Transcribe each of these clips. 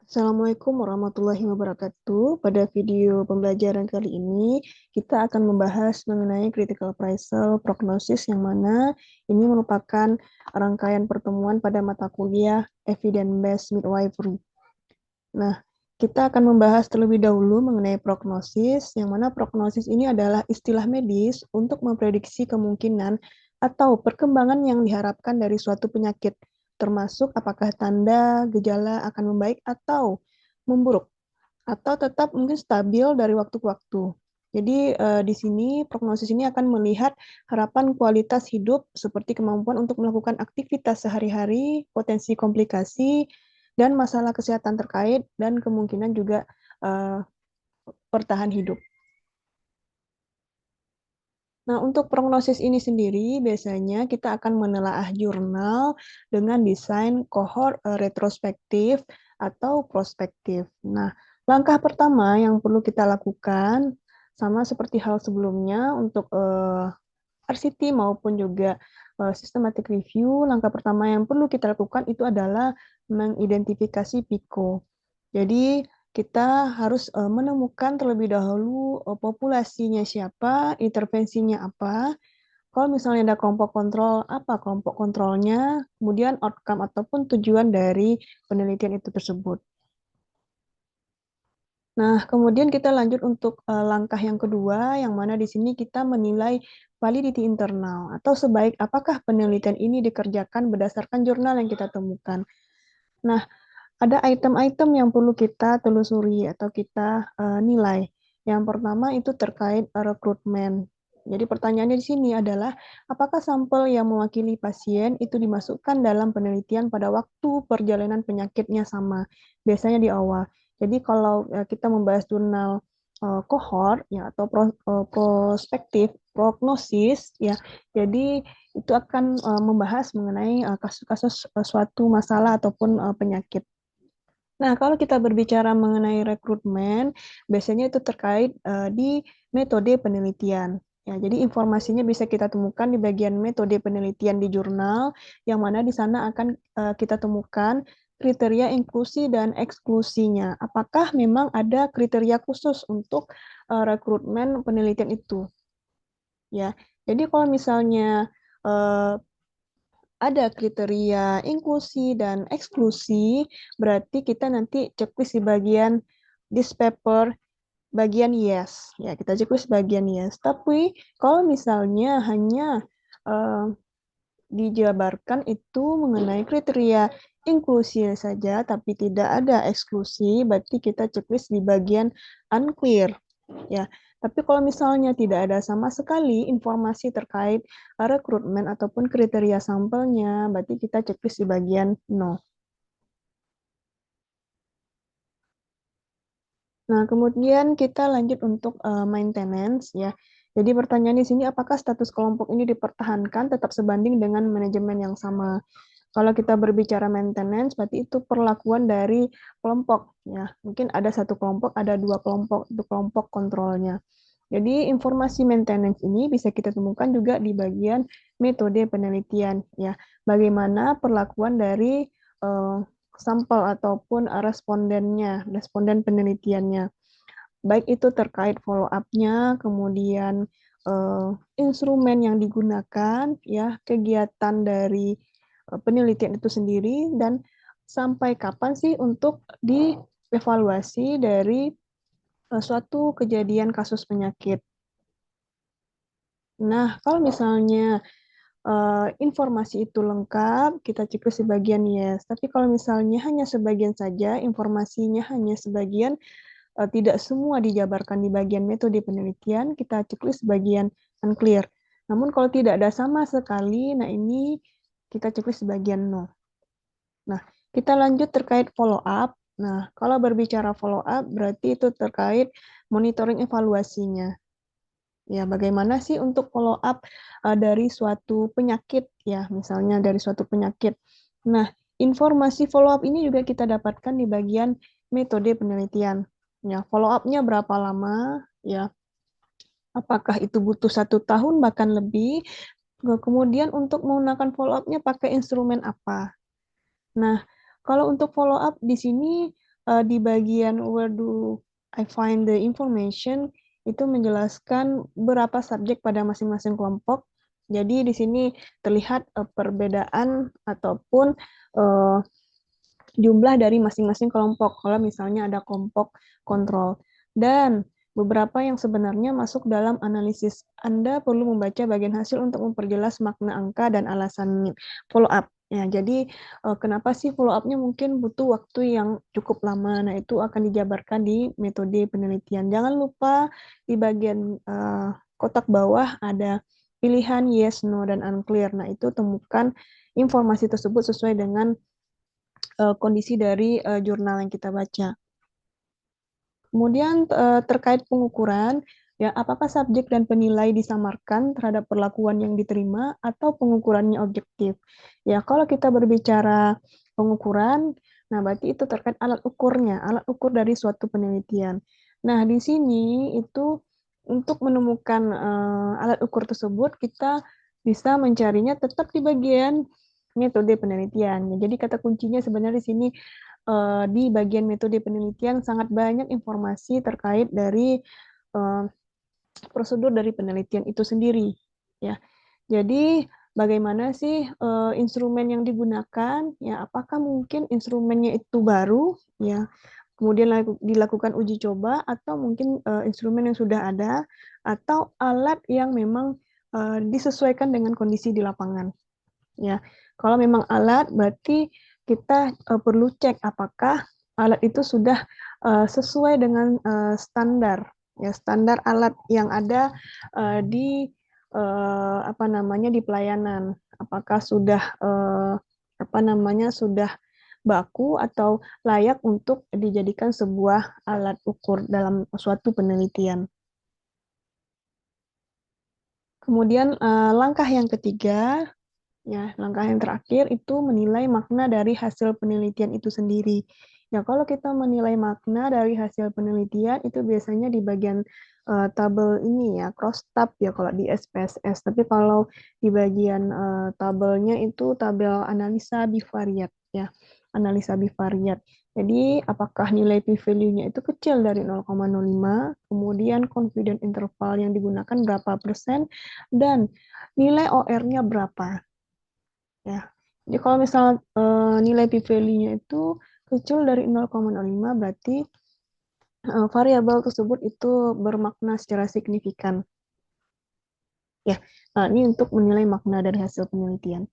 Assalamualaikum warahmatullahi wabarakatuh. Pada video pembelajaran kali ini, kita akan membahas mengenai critical appraisal prognosis yang mana ini merupakan rangkaian pertemuan pada mata kuliah Evidence-Based Midwifery. Nah, kita akan membahas terlebih dahulu mengenai prognosis, yang mana prognosis ini adalah istilah medis untuk memprediksi kemungkinan atau perkembangan yang diharapkan dari suatu penyakit, termasuk apakah tanda, gejala akan membaik atau memburuk, atau tetap mungkin stabil dari waktu ke waktu. Jadi di sini prognosis ini akan melihat harapan kualitas hidup seperti kemampuan untuk melakukan aktivitas sehari-hari, potensi komplikasi, dan masalah kesehatan terkait, dan kemungkinan juga eh, bertahan hidup. Nah, untuk prognosis ini sendiri, biasanya kita akan menelaah jurnal dengan desain kohort retrospektif atau prospektif. Nah, langkah pertama yang perlu kita lakukan, sama seperti hal sebelumnya untuk RCT maupun juga systematic review, langkah pertama yang perlu kita lakukan itu adalah mengidentifikasi PICO. Jadi, kita harus menemukan terlebih dahulu populasinya siapa, intervensinya apa. Kalau misalnya ada kelompok kontrol, apa kelompok kontrolnya, kemudian outcome ataupun tujuan dari penelitian itu tersebut. Nah, kemudian kita lanjut untuk langkah yang kedua, yang mana di sini kita menilai validity internal, atau sebaik apakah penelitian ini dikerjakan berdasarkan jurnal yang kita temukan. Nah, ada item-item yang perlu kita telusuri atau kita nilai. Yang pertama itu terkait rekrutmen. Jadi pertanyaannya di sini adalah, apakah sampel yang mewakili pasien itu dimasukkan dalam penelitian pada waktu perjalanan penyakitnya sama, biasanya di awal. Jadi kalau kita membahas jurnal kohort ya atau prospektif, prognosis ya, jadi itu akan membahas mengenai kasus-kasus suatu masalah ataupun penyakit. Nah, kalau kita berbicara mengenai rekrutmen, biasanya itu terkait di metode penelitian. Ya, jadi informasinya bisa kita temukan di bagian metode penelitian di jurnal, yang mana di sana akan kita temukan kriteria inklusi dan eksklusinya. Apakah memang ada kriteria khusus untuk rekrutmen penelitian itu? Ya, jadi kalau misalnya eh, ada kriteria inklusi dan eksklusi, berarti kita nanti checklist di bagian this paper bagian yes. Ya, kita checklist bagian yes. Tapi kalau misalnya hanya eh, dijabarkan itu mengenai kriteria inklusi saja, tapi tidak ada eksklusi, berarti kita checklist di bagian unclear. Ya, tapi kalau misalnya tidak ada sama sekali informasi terkait rekrutmen ataupun kriteria sampelnya, berarti kita checklist di bagian no. Nah, kemudian kita lanjut untuk maintenance ya. Jadi pertanyaan di sini, apakah status kelompok ini dipertahankan tetap sebanding dengan manajemen yang sama? Kalau kita berbicara maintenance, berarti itu perlakuan dari kelompok ya. Mungkin ada satu kelompok, ada dua kelompok, itu kelompok kontrolnya. Jadi informasi maintenance ini bisa kita temukan juga di bagian metode penelitian ya. Bagaimana perlakuan dari eh, sampel ataupun respondennya, responden penelitiannya. Baik itu terkait follow up-nya, kemudian instrumen yang digunakan, ya, kegiatan dari penelitian itu sendiri, dan sampai kapan sih untuk dievaluasi dari suatu kejadian kasus penyakit. Nah, kalau misalnya informasi itu lengkap, kita checklist sebagian yes. Tapi kalau misalnya hanya sebagian saja, informasinya hanya sebagian, tidak semua dijabarkan di bagian metode penelitian, kita checklist bagian unclear. Namun kalau tidak ada sama sekali, nah ini kita checklist bagian no. Nah, kita lanjut terkait follow up. Nah, kalau berbicara follow up, berarti itu terkait monitoring evaluasinya. Ya, bagaimana sih untuk follow up dari suatu penyakit, ya, misalnya dari suatu penyakit. Nah, informasi follow up ini juga kita dapatkan di bagian metode penelitian. Ya, follow up-nya berapa lama, ya, apakah itu butuh 1 tahun bahkan lebih. Kemudian untuk menggunakan follow up-nya pakai instrumen apa. Nah, kalau untuk follow up di sini di bagian where do I find the information itu menjelaskan berapa subjek pada masing-masing kelompok. Jadi di sini terlihat perbedaan ataupun uh, jumlah dari masing-masing kelompok. Kalau misalnya ada kelompok kontrol dan beberapa yang sebenarnya masuk dalam analisis. Anda perlu membaca bagian hasil untuk memperjelas makna angka dan alasan follow up. Ya, jadi kenapa sih follow up-nya mungkin butuh waktu yang cukup lama. Nah, itu akan dijabarkan di metode penelitian. Jangan lupa di bagian kotak bawah ada pilihan yes, no, dan unclear. Nah, itu temukan informasi tersebut sesuai dengan kondisi dari jurnal yang kita baca. Kemudian terkait pengukuran, ya apakah subjek dan penilai disamarkan terhadap perlakuan yang diterima atau pengukurannya objektif? Ya kalau kita berbicara pengukuran, nah berarti itu terkait alat ukurnya, alat ukur dari suatu penelitian. Nah di sini itu untuk menemukan alat ukur tersebut kita bisa mencarinya tetap di bagian metode penelitian. Jadi kata kuncinya sebenarnya di sini di bagian metode penelitian sangat banyak informasi terkait dari uh, prosedur dari penelitian itu sendiri. Ya, jadi bagaimana sih instrumen yang digunakan? Ya, apakah mungkin instrumennya itu baru? Ya, kemudian dilakukan uji coba atau mungkin instrumen yang sudah ada atau alat yang memang disesuaikan dengan kondisi di lapangan. Ya, kalau memang alat berarti kita perlu cek apakah alat itu sudah sesuai dengan standar, ya standar alat yang ada di apa namanya di pelayanan. Apakah sudah apa namanya sudah baku atau layak untuk dijadikan sebuah alat ukur dalam suatu penelitian. Kemudian langkah yang ketiga. Ya, langkah yang terakhir itu menilai makna dari hasil penelitian itu sendiri. Ya, kalau kita menilai makna dari hasil penelitian itu biasanya di bagian tabel ini ya, cross tab ya kalau di SPSS. Tapi kalau di bagian tabelnya itu tabel analisa bivariat ya, analisa bivariat. Jadi, apakah nilai p-value-nya itu kecil dari 0,05, kemudian confidence interval yang digunakan berapa persen, dan nilai OR-nya berapa. Ya. Jadi kalau misal nilai p-value-nya itu kecil dari 0,05 berarti variabel tersebut itu bermakna secara signifikan. Ya, ini untuk menilai makna dari hasil penelitian.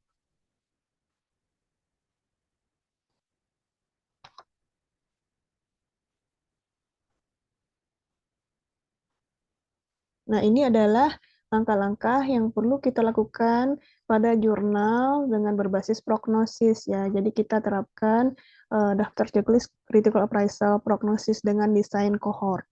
Nah, ini adalah langkah-langkah yang perlu kita lakukan pada jurnal dengan berbasis prognosis ya. Jadi kita terapkan daftar checklist critical appraisal prognosis dengan desain cohort.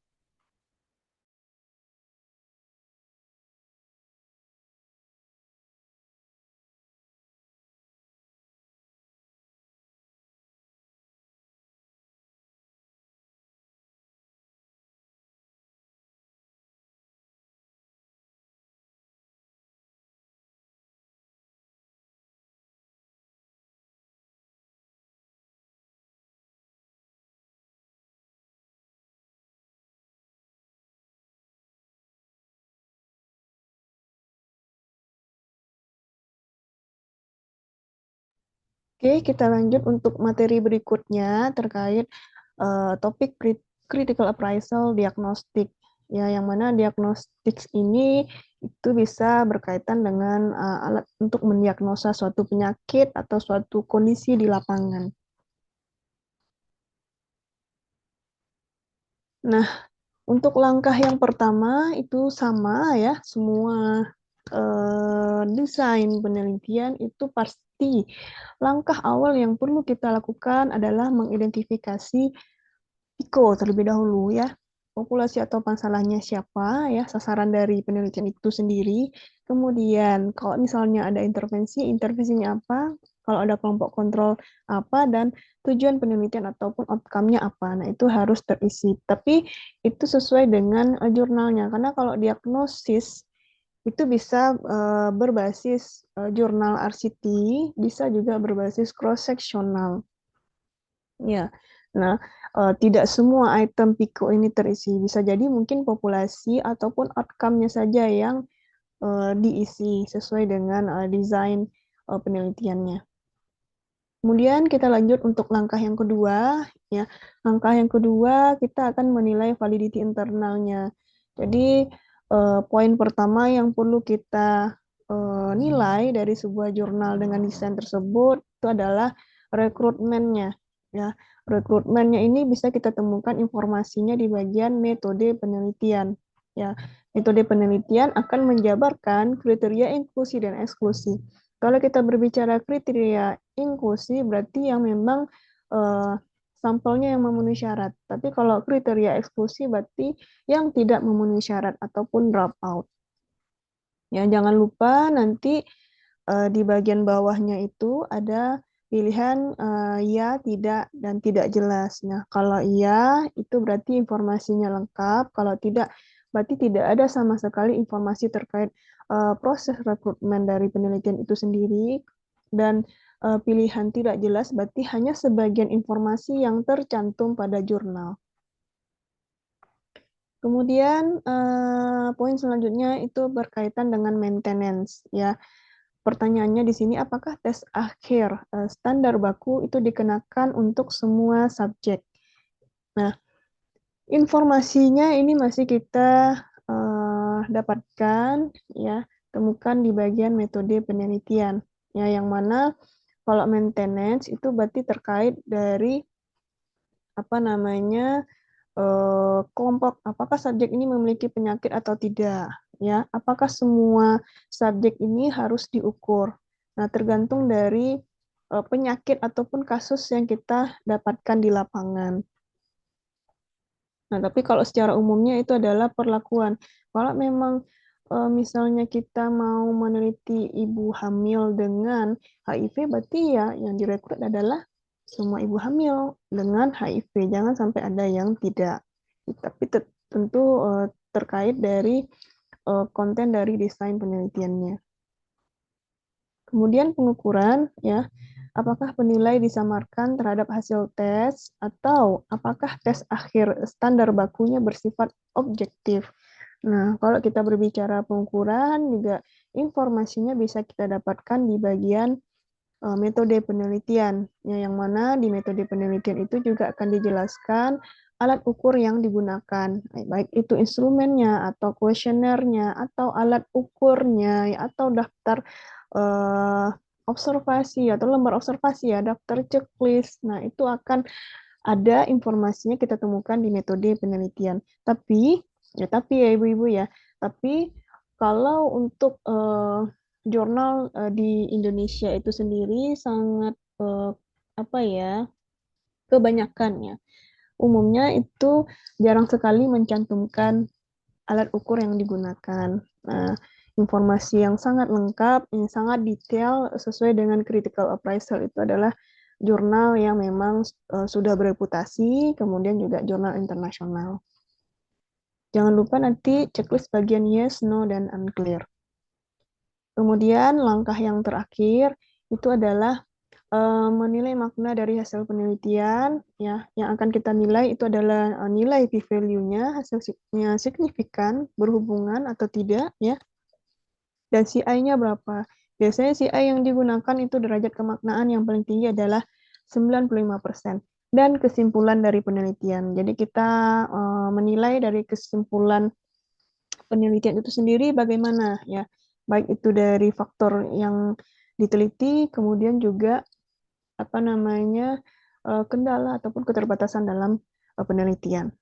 Oke, kita lanjut untuk materi berikutnya terkait topik critical appraisal diagnostik. Ya, yang mana diagnostik ini itu bisa berkaitan dengan alat untuk mendiagnosa suatu penyakit atau suatu kondisi di lapangan. Nah, untuk langkah yang pertama itu sama ya, semua desain penelitian itu pasti langkah awal yang perlu kita lakukan adalah mengidentifikasi Piko terlebih dahulu ya. Populasi atau masalahnya siapa ya, sasaran dari penelitian itu sendiri. Kemudian kalau misalnya ada intervensi, intervensinya apa? Kalau ada kelompok kontrol apa dan tujuan penelitian ataupun outcome-nya apa. Nah, itu harus terisi. Tapi itu sesuai dengan jurnalnya. Karena kalau diagnosis itu bisa berbasis jurnal RCT, bisa juga berbasis cross-sectional. Ya, Nah, tidak semua item Pico ini terisi. Bisa jadi mungkin populasi ataupun outcome-nya saja yang diisi sesuai dengan desain penelitiannya. Kemudian kita lanjut untuk langkah yang kedua, ya. Langkah yang kedua kita akan menilai validity internalnya. Jadi poin pertama yang perlu kita nilai dari sebuah jurnal dengan desain tersebut itu adalah rekrutmennya, ya. Rekrutmennya ini bisa kita temukan informasinya di bagian metode penelitian, ya. Metode penelitian akan menjabarkan kriteria inklusi dan eksklusi. Kalau kita berbicara kriteria inklusi, berarti yang memang eh, sampelnya yang memenuhi syarat. Tapi kalau kriteria eksklusi, berarti yang tidak memenuhi syarat ataupun drop out. Ya, jangan lupa nanti di bagian bawahnya itu ada pilihan ya, tidak, dan tidak jelas. Nah, kalau iya, itu berarti informasinya lengkap. Kalau tidak, berarti tidak ada sama sekali informasi terkait proses rekrutmen dari penelitian itu sendiri. Dan pilihan tidak jelas berarti hanya sebagian informasi yang tercantum pada jurnal. Kemudian poin selanjutnya itu berkaitan dengan maintenance, ya. Pertanyaannya di sini, apakah tes akhir standar baku itu dikenakan untuk semua subjek? Nah, informasinya ini masih kita dapatkan, ya, temukan di bagian metode penelitian, ya, yang mana kalau maintenance itu berarti terkait dari apa namanya kelompok, apakah subjek ini memiliki penyakit atau tidak, ya, apakah semua subjek ini harus diukur. Nah, tergantung dari penyakit ataupun kasus yang kita dapatkan di lapangan. Nah, tapi kalau secara umumnya itu adalah perlakuan. Kalau memang misalnya kita mau meneliti ibu hamil dengan HIV, berarti ya yang direkrut adalah semua ibu hamil dengan HIV. Jangan sampai ada yang tidak. Tapi tentu terkait dari konten dari desain penelitiannya. Kemudian pengukuran, ya, apakah penilai disamarkan terhadap hasil tes atau apakah tes akhir standar bakunya bersifat objektif. Nah, kalau kita berbicara pengukuran juga informasinya bisa kita dapatkan di bagian metode penelitian, ya, yang mana di metode penelitian itu juga akan dijelaskan alat ukur yang digunakan, baik itu instrumennya atau kuesionernya atau alat ukurnya, ya, atau daftar eh, observasi atau lembar observasi, ya, daftar checklist. Nah, itu akan ada informasinya kita temukan di metode penelitian. Tapi ya ibu-ibu, ya, tapi kalau untuk jurnal di Indonesia itu sendiri sangat apa ya, kebanyakan, ya, umumnya itu jarang sekali mencantumkan alat ukur yang digunakan. Nah, informasi yang sangat lengkap, yang sangat detail sesuai dengan critical appraisal itu adalah jurnal yang memang sudah bereputasi, kemudian juga jurnal internasional. Jangan lupa nanti checklist bagian yes, no, dan unclear. Kemudian langkah yang terakhir itu adalah menilai makna dari hasil penelitian, ya. Yang akan kita nilai itu adalah nilai p-value-nya, hasilnya signifikan, berhubungan atau tidak, ya. Dan CI-nya berapa? Biasanya CI yang digunakan itu derajat kemaknaan yang paling tinggi adalah 95%. Dan kesimpulan dari penelitian. Jadi kita menilai dari kesimpulan penelitian itu sendiri bagaimana, ya. Baik itu dari faktor yang diteliti, kemudian juga apa namanya kendala ataupun keterbatasan dalam penelitian.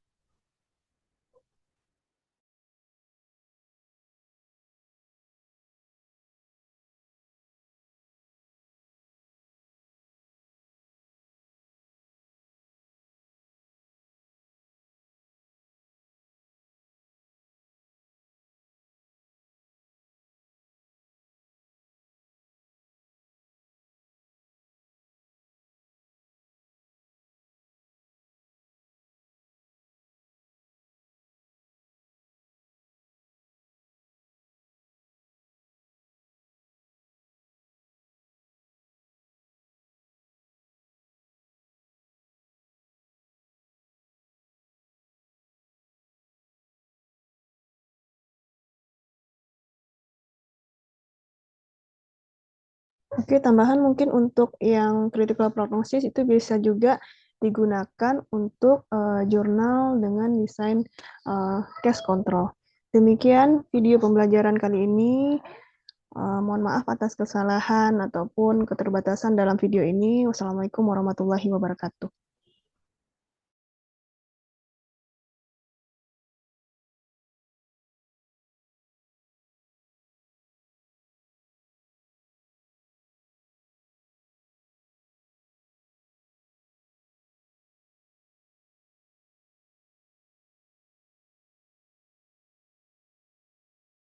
Oke, tambahan mungkin untuk yang critical prognosis itu bisa juga digunakan untuk jurnal dengan desain case control. Demikian video pembelajaran kali ini. Mohon maaf atas kesalahan ataupun keterbatasan dalam video ini. Wassalamualaikum warahmatullahi wabarakatuh.